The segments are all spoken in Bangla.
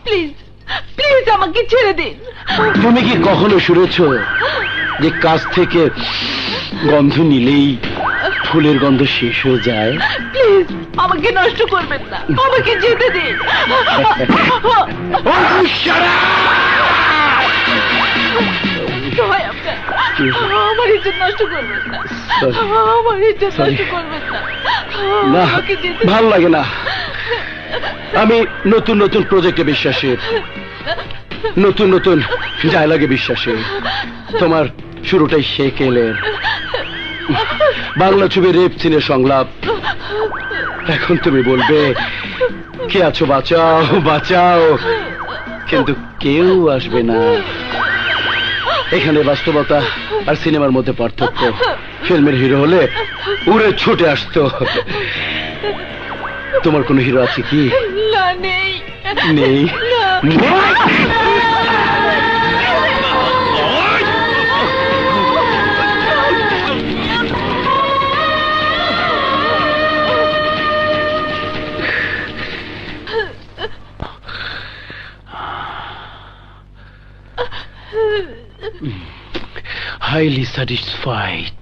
প্লিজ প্লিজ আমাকে ছেড়ে দিন। তুমি কি কখনো শুনেছ যে কাছ থেকে গন্ধ নিলেই ফুলের গন্ধ শেষ হয়ে যায়? প্লিজ আমাকে নষ্ট করবেন না, আমাকে যেতে দিন। দয়া আপনার, আমার ইজ্জত নষ্ট করবেন না, আমার ইজ্জত নষ্ট করবেন না, না, আমাকে যেতে দিন। ভাল লাগে না। আমি নতুন নতুন প্রজেক্টে বিশ্বাসী, নতুন নতুন ডায়লগে বিশ্বাসী। তোমার শুরুটাই সেকেলের বাংলা ছবি রেপ সিনের সংলাপ। এখন তুমি বলবে কে আছো বাঁচাও বাঁচাও, কিন্তু কেউ আসবে না। এখানে বাস্তবতা আর সিনেমার মধ্যে পার্থক্য। ফিল্মের হিরো হলে উড়ে ছুটে আসতো। তোমার কোনো হিরো আছে কি? না, নেই নেই। Highly satisfied.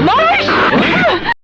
What?